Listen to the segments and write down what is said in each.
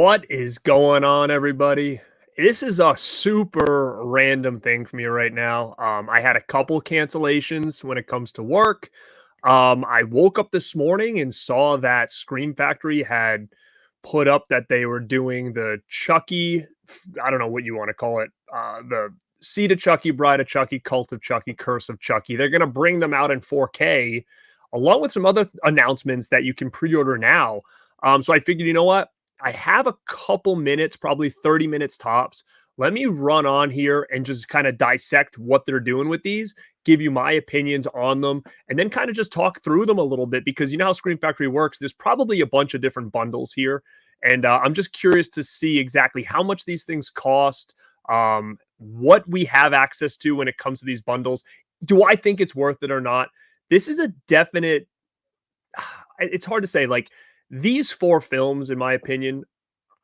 What is going on, everybody? This is a super random thing for me right now. I had a couple cancellations when it comes to work. I woke up this morning and saw that ScreamFactory had put up that they were doing the Chucky, I don't know what you want to call it, the Seed of Chucky, Bride of Chucky, Cult of Chucky, Curse of Chucky. They're going to bring them out in 4K, along with some other announcements that you can pre-order now. So I figured, you know what? I have a couple minutes, probably 30 minutes tops. Let me run on here and just kind of dissect what they're doing with these, give you my opinions on them, and then kind of just talk through them a little bit because you know how Scream Factory works. There's probably a bunch of different bundles here. And I'm just curious to see exactly how much these things cost, what we have access to when it comes to these bundles. Do I think it's worth it or not? This is a definite, it's hard to say. Like, these four films, in my opinion,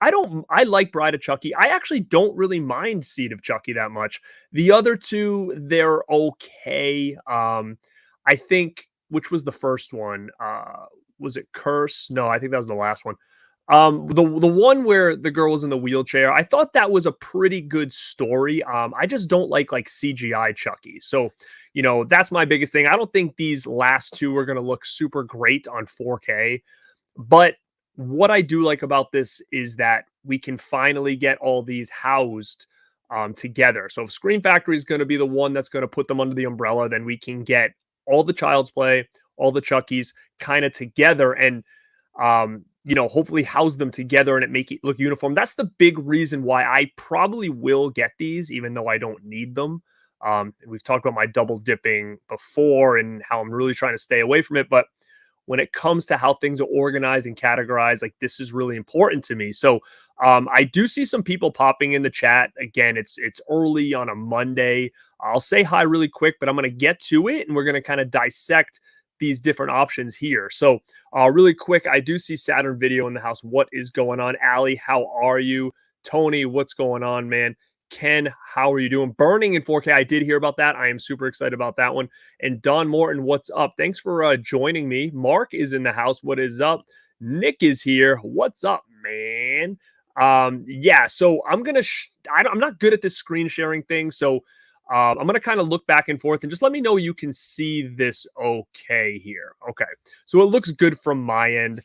I like Bride of Chucky. I actually don't really mind Seed of Chucky that much. The other two, they're okay. I think, which was the first one? Was it Curse? No, I think that was the last one. The one where the girl was in the wheelchair, I thought that was a pretty good story. I just don't like CGI Chucky. So, you know, that's my biggest thing. I don't think these last two are going to look super great on 4K. But what I do like about this is that we can finally get all these housed together. So if Scream Factory is going to be the one that's going to put them under the umbrella, then we can get all the Child's Play, all the Chuckies kind of together and, you know, hopefully house them together and it make it look uniform. That's the big reason why I probably will get these, even though I don't need them. We've talked about my double dipping before and how I'm really trying to stay away from it. But when it comes to how things are organized and categorized, like this is really important to me. So I do see some people popping in the chat. Again, it's early on a Monday. I'll say hi really quick, but I'm going to get to it and we're going to kind of dissect these different options here. So really quick, I do see Saturn Video in the house. What is going on? Allie, how are you? Tony, what's going on, man? Ken, how are you doing? Burning in 4K. I did hear about that. I am super excited about that one. And Don Morton, what's up? Thanks for joining me. Mark is in the house. What is up? Nick is here. What's up, man? Yeah, so I'm going to, I'm not good at this screen sharing thing. So I'm going to kind of look back and forth and just let me know you can see this okay here. Okay. So it looks good from my end.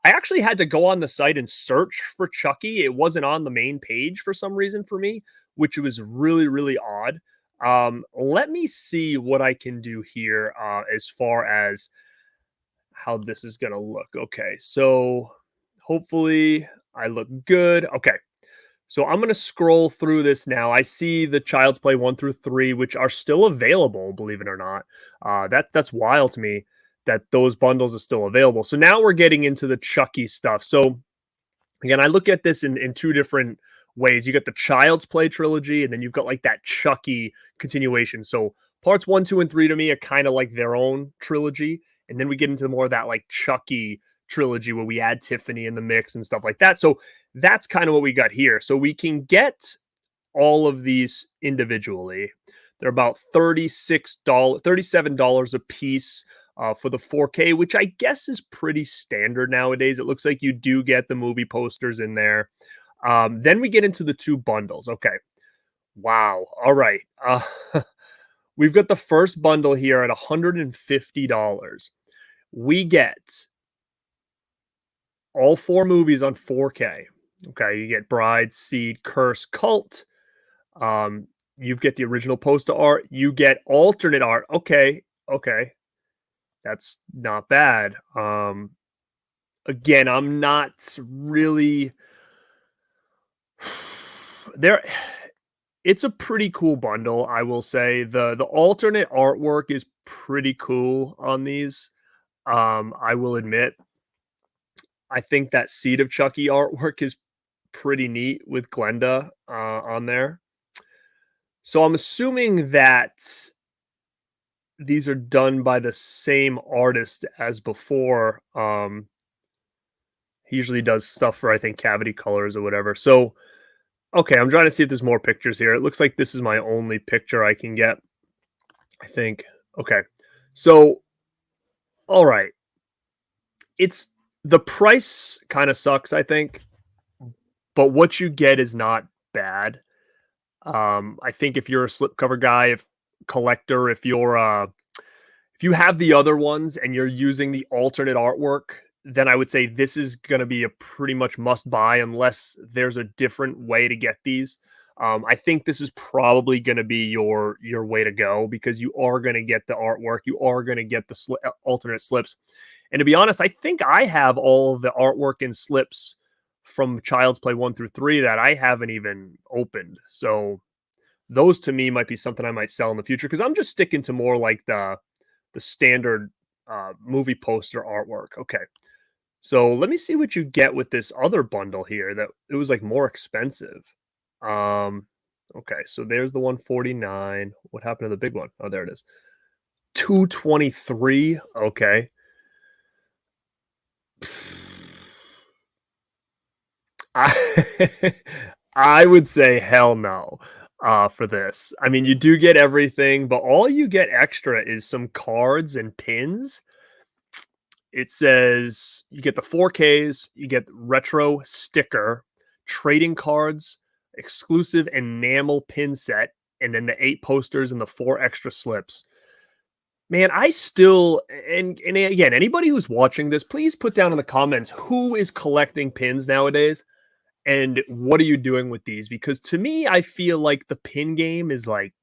I actually had to go on the site and search for Chucky. It wasn't on the main page for some reason for me, which was really, really odd. Let me see what I can do here as far as how this is going to look. Okay, so hopefully I look good. Okay, so I'm going to scroll through this now. I see the Child's Play 1 through 3, which are still available, believe it or not. That's wild to me that those bundles are still available. So now we're getting into the Chucky stuff. So again, I look at this in two different ways. You got the Child's Play trilogy, and then you've got like that Chucky continuation. So parts 1, 2, and 3 to me are kind of like their own trilogy. And then we get into more of that like Chucky trilogy where we add Tiffany in the mix and stuff like that. So that's kind of what we got here. So we can get all of these individually. They're about $37 a piece. For the 4K, which I guess is pretty standard nowadays. It looks like you do get the movie posters in there. Then we get into the two bundles. Okay. Wow. All right. We've got the first bundle here at $150. We get all four movies on 4K. Okay. You get Bride, Seed, Curse, Cult. You get the original poster art. You get alternate art. Okay. Okay. That's not bad. Again, I'm not really there. It's a pretty cool bundle, I will say. The alternate artwork is pretty cool on these. I will admit. I think that Seed of Chucky artwork is pretty neat with Glenda on there. So I'm assuming that these are done by the same artist as before. He usually does stuff for, I think, Cavity Colors or whatever. So, okay, I'm trying to see if there's more pictures here. It looks like this is my only picture I can get, I think. Okay, so, all right. It's the price kind of sucks, I think. but what you get is not bad. I think if you're a slipcover guy, if collector, if you have the other ones and you're using the alternate artwork, then I would say this is going to be a pretty much must buy unless there's a different way to get these. I think this is probably going to be your way to go because you are going to get the artwork, you are going to get the alternate slips. And to be honest, I think I have all of the artwork and slips from Child's Play 1 through 3 that I haven't even opened. So those to me might be something I might sell in the future because I'm just sticking to more like the standard movie poster artwork. Okay. So let me see what you get with this other bundle here that it was like more expensive. Okay, so there's the 149. What happened to the big one? Oh, there it is. 223. Okay. I I would say hell no for this. I mean, you do get everything, but all you get extra is some cards and pins. It says you get the 4Ks, you get retro sticker, trading cards, exclusive enamel pin set, and then the 8 posters and the 4 extra slips. Man, I still and again, anybody who's watching this, please put down in the comments who is collecting pins nowadays and what are you doing with these? Because to me, I feel like the pin game is like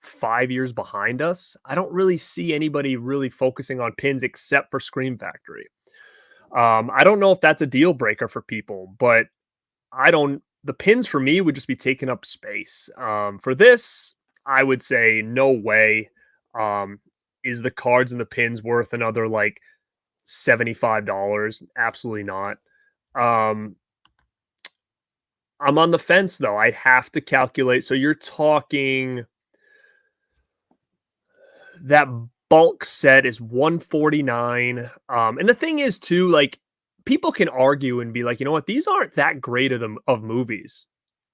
5 years behind us. I don't really see anybody really focusing on pins except for ScreamFactory. I don't know if that's a deal breaker for people, but I don't. The pins for me would just be taking up space. For this, I would say no way. Is the cards and the pins worth another like $75? Absolutely not. I'm on the fence though. I have to calculate. So you're talking that bulk set is 149. And the thing is too, like people can argue and be like, you know what, these aren't that great of movies.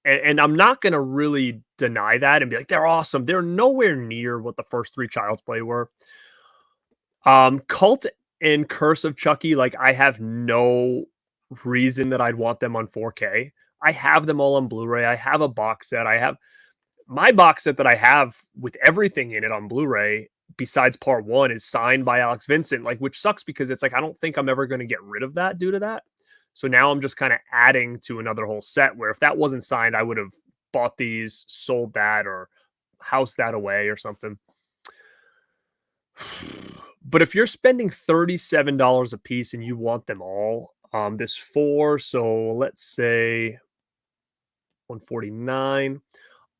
And I'm not gonna really deny that and be like, they're awesome. They're nowhere near what the first 3 Child's Play were. Cult and Curse of Chucky, like I have no reason that I'd want them on 4K. I have them all on Blu-ray. I have a box set. I have my box set that I have with everything in it on Blu-ray besides part 1 is signed by Alex Vincent, like which sucks because it's like I don't think I'm ever going to get rid of that due to that. So now I'm just kind of adding to another whole set where if that wasn't signed, I would have bought these, sold that, or housed that away or something. But if you're spending $37 a piece and you want them all, this 4, so let's say 149.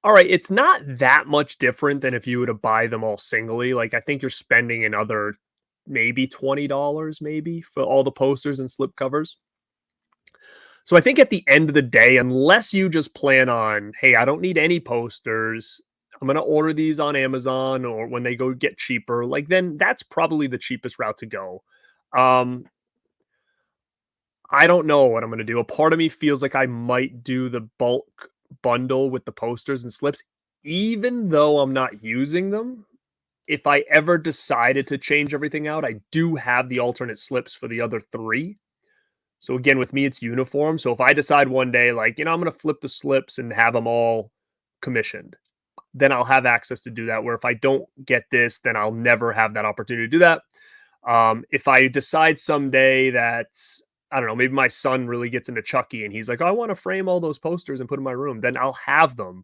All right, it's not that much different than if you were to buy them all singly. Like I think you're spending another maybe $20 maybe for all the posters and slip covers. So I think at the end of the day, unless you just plan on, hey, I don't need any posters, I'm going to order these on Amazon or when they go get cheaper, like then that's probably the cheapest route to go. I don't know what I'm going to do. A part of me feels like I might do the bulk bundle with the posters and slips, even though I'm not using them. If I ever decided to change everything out, I do have the alternate slips for the other 3. So again, with me, it's uniform. So if I decide one day, like, you know, I'm going to flip the slips and have them all commissioned, then I'll have access to do that. Where if I don't get this, then I'll never have that opportunity to do that. If I decide someday that, I don't know, maybe my son really gets into Chucky and he's like, oh, I want to frame all those posters and put in my room, then I'll have them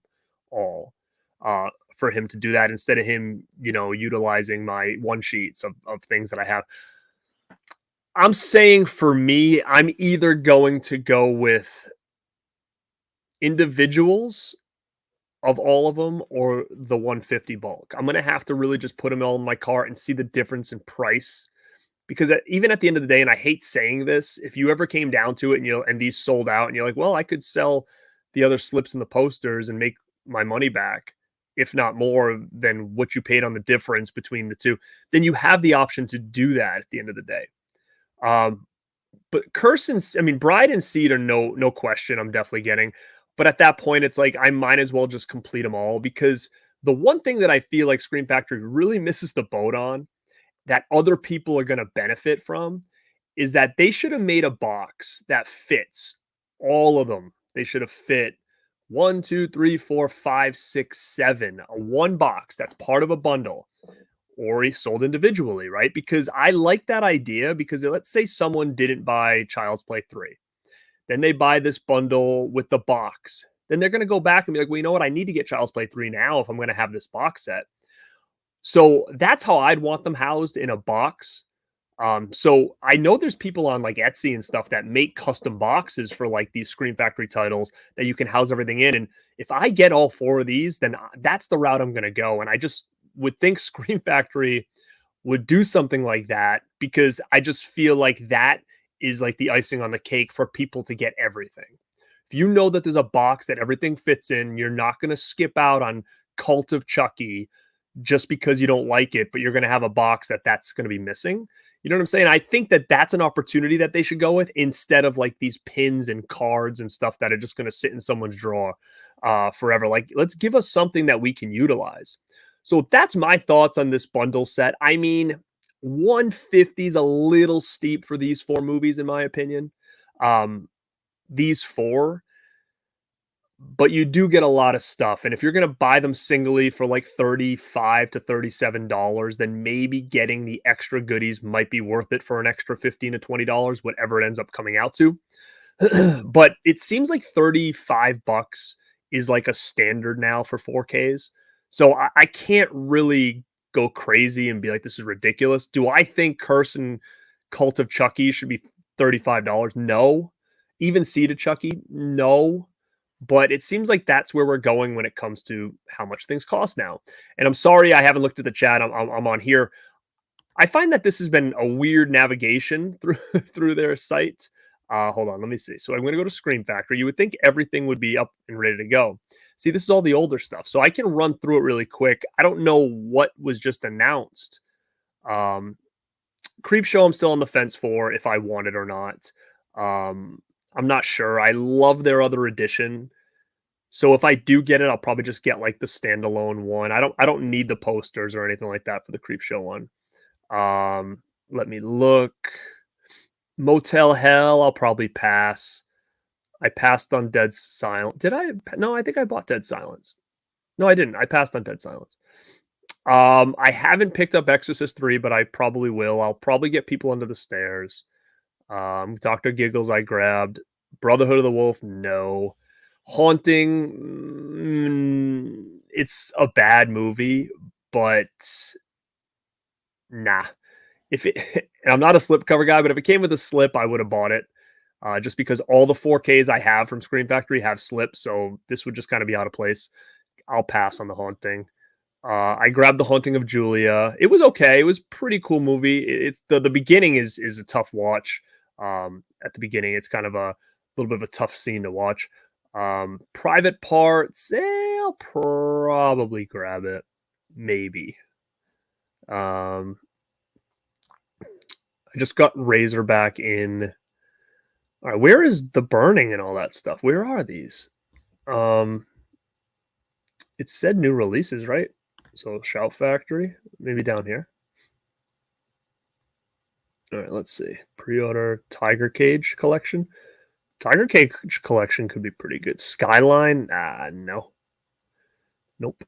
all for him to do that instead of him, you know, utilizing my one sheets of things that I have. I'm saying for me, I'm either going to go with individuals of all of them or the 150 bulk. I'm going to have to really just put them all in my cart and see the difference in price. Because even at the end of the day, and I hate saying this, if you ever came down to it and these sold out and you're like, well, I could sell the other slips and the posters and make my money back, if not more than what you paid on the difference between the two, then you have the option to do that at the end of the day. But Curse and, I mean, Bride and Seed are no question I'm definitely getting. But at that point, it's like I might as well just complete them all because the one thing that I feel like ScreamFactory really misses the boat on that other people are going to benefit from is that they should have made a box that fits all of them They should have fit one, two, three, four, five, six, seven, one box that's part of a bundle, or he sold individually, right? Because I like that idea, because let's say someone didn't buy Child's Play 3. Then they buy this bundle with the box. Then they're going to go back and be like, well, you know what? I need to get Child's Play 3 now if I'm going to have this box set. So that's how I'd want them housed, in a box. So I know there's people on like Etsy and stuff that make custom boxes for like these ScreamFactory titles that you can house everything in. And if I get all 4 of these, then that's the route I'm going to go. And I just would think ScreamFactory would do something like that, because I just feel like that is like the icing on the cake for people to get everything. If you know that there's a box that everything fits in, you're not going to skip out on Cult of Chucky just because you don't like it, but you're going to have a box that's going to be missing. You know what I'm saying? I think that that's an opportunity that they should go with, instead of like these pins and cards and stuff that are just going to sit in someone's drawer forever. Like, let's give us something that we can utilize. So that's my thoughts on this bundle set. I mean, 150 is a little steep for these 4 movies, in my opinion. These 4, but you do get a lot of stuff. And if you're going to buy them singly for like $35 to $37, then maybe getting the extra goodies might be worth it for an extra $15 to $20, whatever it ends up coming out to. But it seems like $35 is like a standard now for 4Ks. So I can't really go crazy and be like, this is ridiculous. Do I think Curse and Cult of Chucky should be $35? No. Even Seed of Chucky? No. But it seems like that's where we're going when it comes to how much things cost now. And I'm sorry I haven't looked at the chat. I'm on here. I find that this has been a weird navigation through their site. Hold on, let me see. So I'm going to go to ScreamFactory. You would think everything would be up and ready to go. See, this is all the older stuff, so I can run through it really quick. I don't know what was just announced. Creepshow, I'm still on the fence for if I want it or not. I'm not sure. I love their other edition, so if I do get it, I'll probably just get like the standalone one. I don't need the posters or anything like that for the Creepshow one. Let me look. Motel Hell, I'll probably pass. I passed on Dead Silence. Did I? No, I think I bought Dead Silence. No, I didn't. I passed on Dead Silence. I haven't picked up Exorcist 3, but I probably will. I'll probably get People Under the Stairs. Dr. Giggles, I grabbed. Brotherhood of the Wolf, no. Haunting, it's a bad movie, but nah. If it, and I'm not a slipcover guy, but if it came with a slip, I would have bought it. Just because all the 4Ks I have from ScreamFactory have slips, so this would just kind of be out of place. I'll pass on The Haunting. I grabbed The Haunting of Julia. It was okay. It was a pretty cool movie. It's the beginning is a tough watch. At the beginning, it's kind of a little bit of a tough scene to watch. Private Parts, I'll probably grab it. Maybe. I just got Razorback in. All right, where is The Burning and all that stuff? Where are these? It said new releases, right? So Shout Factory, maybe down here. All right, let's see. Pre-order Tiger Cage collection. Tiger Cage collection could be pretty good. Skyline, no. Nope.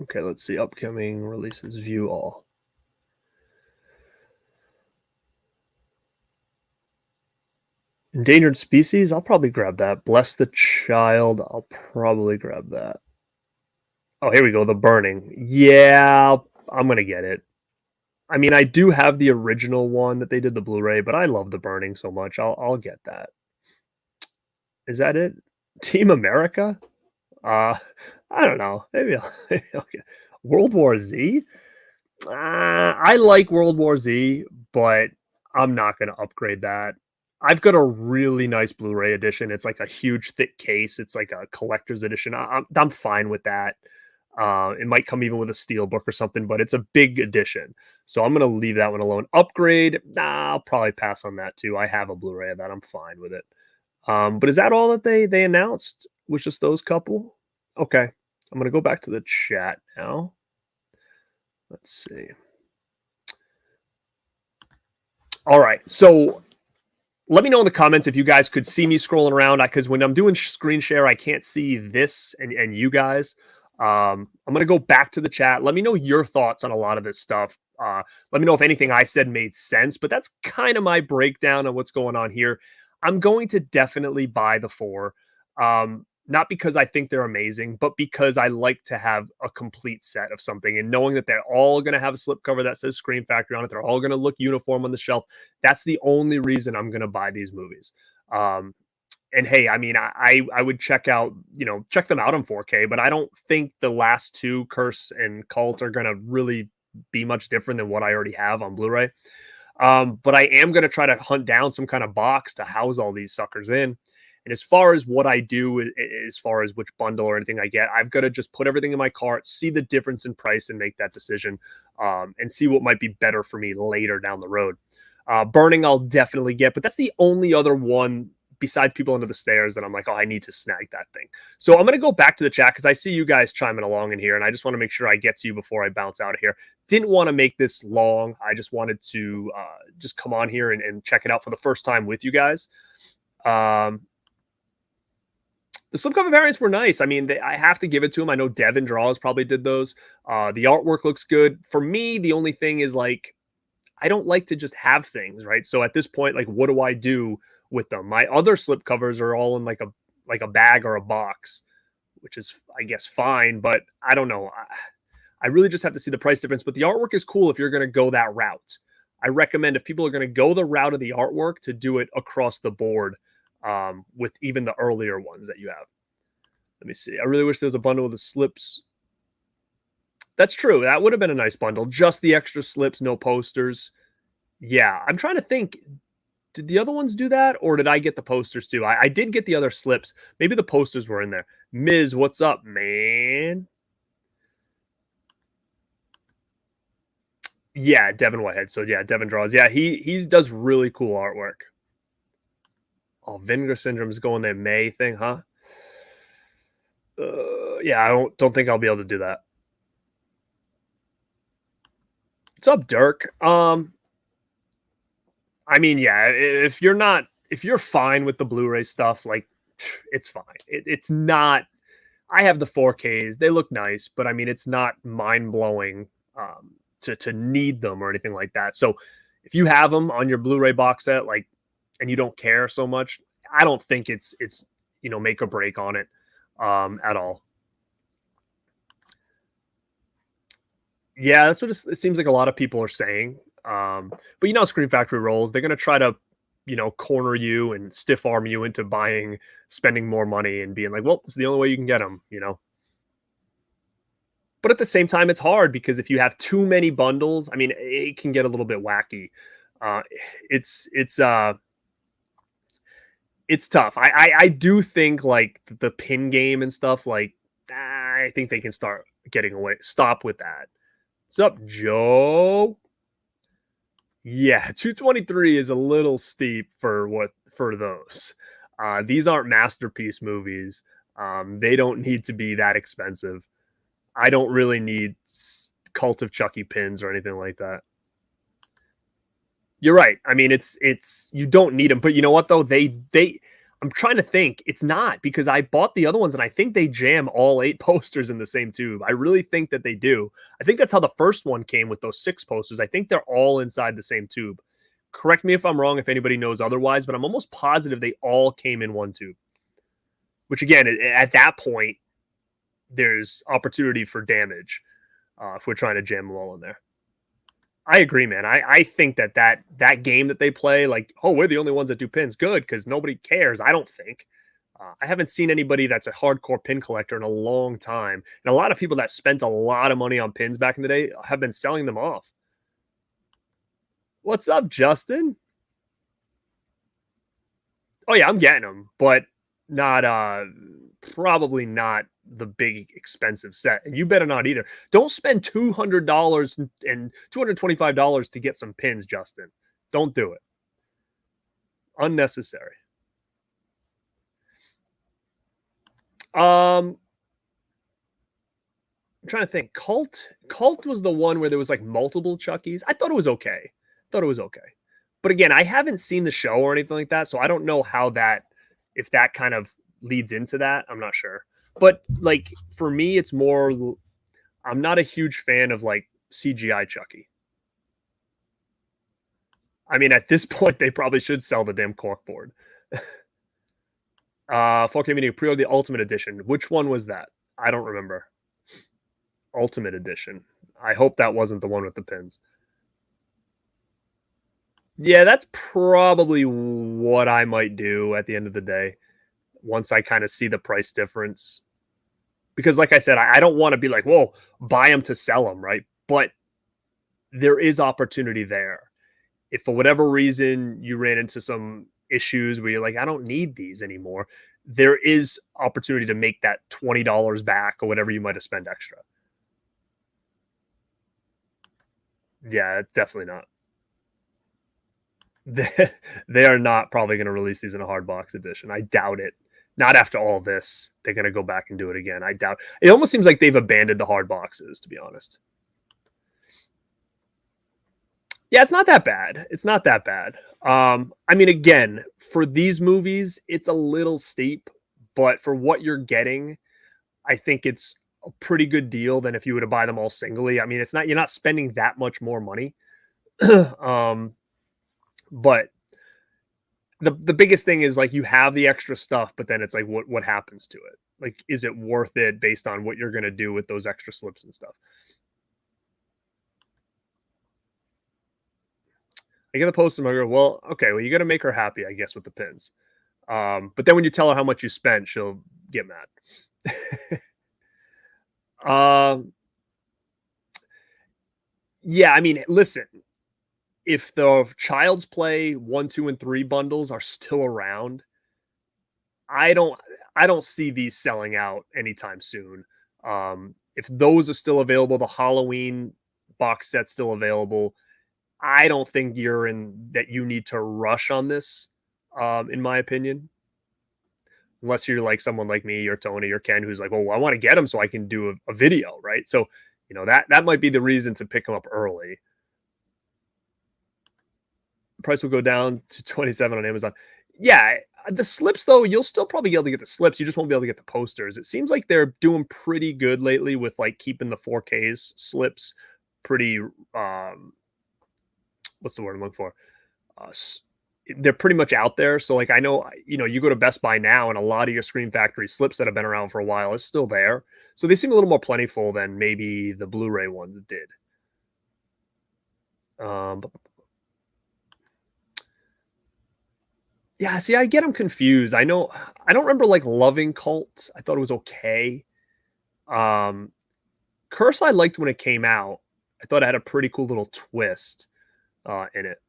Okay, let's see. Upcoming releases. View all. Endangered Species, I'll probably grab that. Bless the Child, I'll probably grab that. Oh, here we go. The Burning. Yeah, I'm going to get it. I mean, I do have the original one that they did the Blu-ray, but I love The Burning so much. I'll get that. Is that it? Team America? I don't know. Maybe I'll get World War Z. I like World War Z, but I'm not going to upgrade that. I've got a really nice Blu-ray edition. It's like a huge, thick case. It's like a collector's edition. I'm fine with that. It might come even with a steel book or something, but it's a big edition. So I'm going to leave that one alone. Upgrade, I'll probably pass on that too. I have a Blu-ray of that. I'm fine with it. But is that all that they announced? Was just those couple? Okay. I'm going to go back to the chat now. Let's see. All right. So let me know in the comments if you guys could see me scrolling around, because when I'm doing screen share, I can't see this and you guys. I'm going to go back to the chat. Let me know your thoughts on a lot of this stuff. Let me know if anything I said made sense, but that's kind of my breakdown of what's going on here. I'm going to definitely buy the 4. Not because I think they're amazing, but because I like to have a complete set of something, and knowing that they're all going to have a slipcover that says ScreamFactory on it. They're all going to look uniform on the shelf. That's the only reason I'm going to buy these movies. And hey, I mean, I would check them out on 4K, but I don't think the last 2, Curse and Cult, are going to really be much different than what I already have on Blu-ray. But I am going to try to hunt down some kind of box to house all these suckers in. And as far as what I do, as far as which bundle or anything I get, I've got to just put everything in my cart, see the difference in price, and make that decision, and see what might be better for me later down the road. Burning, I'll definitely get, but that's the only other one besides People Under the Stairs that I'm like, oh, I need to snag that thing. So I'm going to go back to the chat because I see you guys chiming along in here, and I just want to make sure I get to you before I bounce out of here. Didn't want to make this long. I just wanted to just come on here and check it out for the first time with you guys. The slipcover variants were nice. I mean, I have to give it to them. I know Devin Draws probably did those. The artwork looks good. For me, the only thing is, like, I don't like to just have things, right? So at this point, like, what do I do with them? My other slipcovers are all in like a bag or a box, which is, I guess, fine. But I don't know. I really just have to see the price difference. But the artwork is cool if you're going to go that route. I recommend, if people are going to go the route of the artwork, to do it across the board. With even the earlier ones that you have. Let me see. I really wish there was a bundle with the slips. That's true. That would have been a nice bundle. Just the extra slips, no posters. Yeah, I'm trying to think. Did the other ones do that, or did I get the posters too? I did get the other slips. Maybe the posters were in there. Miz, what's up, man? Yeah, Devin Whitehead. So yeah, Devin Draws. Yeah, he does really cool artwork. Oh, Vinegar Syndrome is going there May thing, huh? Yeah, I don't think I'll be able to do that. What's up, Dirk? I mean, yeah, if you're fine with the Blu-ray stuff, like, it's fine. It's not. I have the 4Ks. They look nice, but I mean, it's not mind-blowing to need them or anything like that. So if you have them on your Blu-ray box set, like, and you don't care so much, I don't think it's make or break on it at all. Yeah, that's what it seems like a lot of people are saying. But ScreamFactory rolls. They're going to try to, corner you and stiff arm you into spending more money and being like, well, this is the only way you can get them, But at the same time, it's hard because if you have too many bundles, I mean, it can get a little bit wacky. It's tough. I do think, like, the pin game and stuff, like, I think they can start getting away. Stop with that. What's up, Joe? Yeah, 223 is a little steep for those. These aren't masterpiece movies. They don't need to be that expensive. I don't really need Cult of Chucky pins or anything like that. You're right. I mean, it's you don't need them, but you know what though? I'm trying to think. It's not, because I bought the other ones and I think they jam all 8 posters in the same tube. I really think that they do. I think that's how the first one came with those 6 posters. I think they're all inside the same tube. Correct me if I'm wrong, if anybody knows otherwise, but I'm almost positive they all came in one tube. Which, again, at that point, there's opportunity for damage if we're trying to jam them all in there. I agree, man. I think that game that they play, like, oh, we're the only ones that do pins, good, because nobody cares. I don't think. I haven't seen anybody that's a hardcore pin collector in a long time. And a lot of people that spent a lot of money on pins back in the day have been selling them off. What's up, Justin? Oh, yeah, I'm getting them, but not probably not the big expensive set, and you better not either. Don't spend $200 and $225 to get some pins, Justin. Don't do it. Unnecessary. I'm trying to think. Cult was the one where there was like multiple Chuckies. I thought it was okay. But again, I haven't seen the show or anything like that, so I don't know how that if that kind of leads into that. I'm not sure. But like for me, it's more. I'm not a huge fan of like CGI Chucky. I mean, at this point, they probably should sell the damn corkboard. 4K Media pre-order the Ultimate Edition. Which one was that? I don't remember. Ultimate Edition. I hope that wasn't the one with the pins. Yeah, that's probably what I might do at the end of the day once I kind of see the price difference. Because, like I said, I don't want to be like, whoa, buy them to sell them, right? But there is opportunity there. If for whatever reason you ran into some issues where you're like, I don't need these anymore, there is opportunity to make that $20 back or whatever you might have spent extra. Yeah, definitely not. They are not probably going to release these in a hard box edition. I doubt it. Not after all this. They're going to go back and do it again. I doubt. It almost seems like they've abandoned the hard boxes, to be honest. Yeah, it's not that bad. It's not that bad. I mean, again, for these movies, it's a little steep, but for what you're getting, I think it's a pretty good deal than if you were to buy them all singly. I mean, it's not you're not spending that much more money. But the biggest thing is like you have the extra stuff, but then it's like what happens to it? Like, is it worth it based on what you're gonna do with those extra slips and stuff? I get the post and I go, well, okay, well, you got to make her happy, I guess, with the pins. But then when you tell her how much you spent, she'll get mad. um, yeah, I mean, listen, if the Child's Play 1, 2, and 3 bundles are still around, I don't I don't see these selling out anytime soon. If those are still available, the Halloween box set's still available. I don't think you're in that you need to rush on this, in my opinion. Unless you're like someone like me or Tony or Ken who's like, oh, I want to get them so I can do a video, right? So, that might be the reason to pick them up early. Price will go down to 27 on Amazon. Yeah, the slips though, you'll still probably be able to get the slips. You just won't be able to get the posters. It seems like they're doing pretty good lately with like keeping the 4Ks slips pretty. What's the word I'm looking for? Uh, they're pretty much out there. So like I know, you go to Best Buy now, and a lot of your ScreamFactory slips that have been around for a while is still there. So they seem a little more plentiful than maybe the Blu-ray ones did. Yeah, see, I get them confused. I know I don't remember like loving Cult. I thought it was okay. Um, Curse I liked when it came out. I thought it had a pretty cool little twist in it.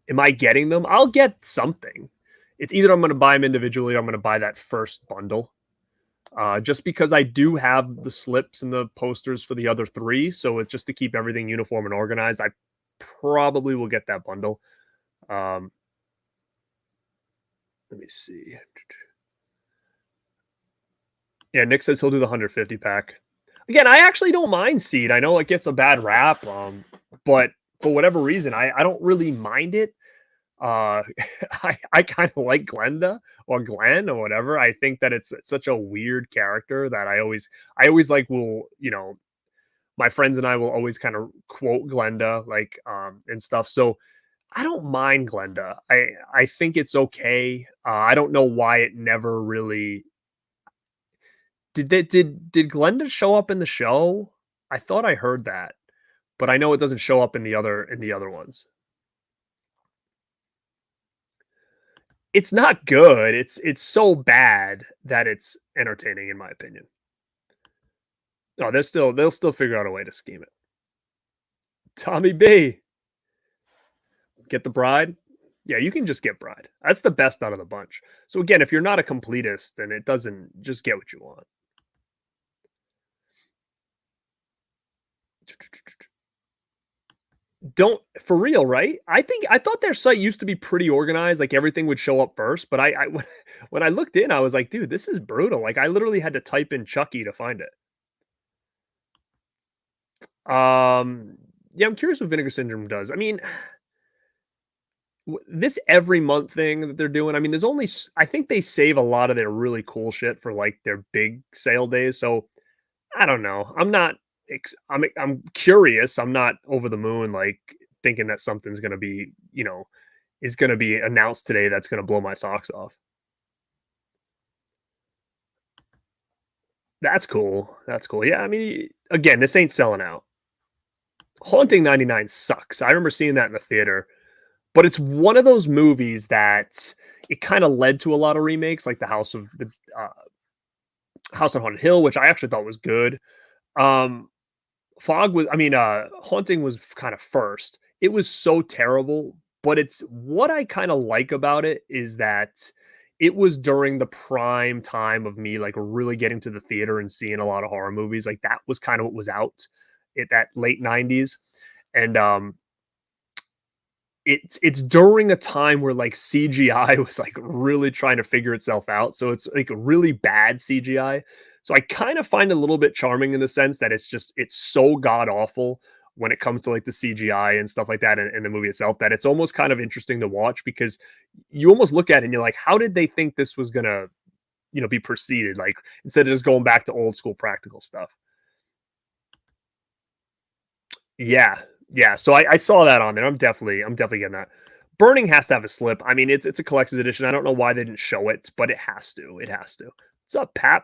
Am I getting them? I'll get something. It's either I'm going to buy them individually or I'm going to buy that first bundle. Just because I do have the slips and the posters for the other 3. So it's just to keep everything uniform and organized. I probably will get that bundle. Let me see. Yeah, Nick says he'll do the 150 pack. Again, I actually don't mind Seed. I know it gets a bad rap, but for whatever reason, I don't really mind it. I kind of like Glenda or Glenn or whatever. I think that it's such a weird character that I always like my friends and I will always kind of quote Glenda like and stuff. So I don't mind Glenda. I think it's okay. I don't know why it never really did. Did Glenda show up in the show? I thought I heard that, but I know it doesn't show up in the other ones. It's not good. It's so bad that it's entertaining, in my opinion. No, they'll still figure out a way to scheme it. Tommy B, get the bride. Yeah, you can just get bride. That's the best out of the bunch. So again, if you're not a completist, then it doesn't just get what you want. Don't for real, right? I thought their site used to be pretty organized, like everything would show up first. But I when I looked in, I was like, dude, this is brutal. Like I literally had to type in Chucky to find it. Yeah, I'm curious what Vinegar Syndrome does. I mean, This every month thing that they're doing, I mean, there's only I think they save a lot of their really cool shit for like their big sale days. So I don't know. I'm not. I'm curious. I'm not over the moon, like thinking that something's gonna be, is gonna be announced today that's gonna blow my socks off. That's cool. That's cool. Yeah, I mean, again, this ain't selling out. Haunting 99 sucks. I remember seeing that in the theater, but it's one of those movies that it kind of led to a lot of remakes, like the House on Haunted Hill, which I actually thought was good. Um, Haunting was kind of first. It was so terrible, but it's what I kind of like about it is that it was during the prime time of me like really getting to the theater and seeing a lot of horror movies. Like that was kind of what was out at that late 90s. And it's during a time where like CGI was like really trying to figure itself out. So it's like a really bad CGI. So I kind of find it a little bit charming in the sense that it's so god awful when it comes to like the CGI and stuff like that in the movie itself that it's almost kind of interesting to watch because you almost look at it and you're like, how did they think this was gonna, be proceeded? Like instead of just going back to old school practical stuff. Yeah, yeah. So I saw that on there. I'm definitely getting that. Burning has to have a slip. I mean, it's a collector's edition. I don't know why they didn't show it, but it has to. It has to. What's up, Pat?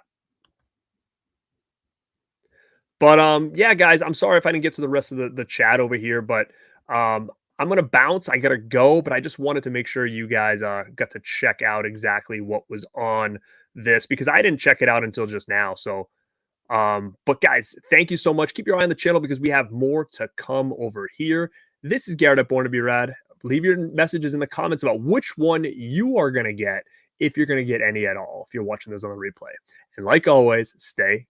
But yeah, guys, I'm sorry if I didn't get to the rest of the chat over here, but I'm gonna bounce. I gotta go, but I just wanted to make sure you guys got to check out exactly what was on this because I didn't check it out until just now. So but guys, thank you so much. Keep your eye on the channel because we have more to come over here. This is Garrett at Born to Be Rad. Leave your messages in the comments about which one you are going to get, if you're going to get any at all, if you're watching this on the replay. And like always, stay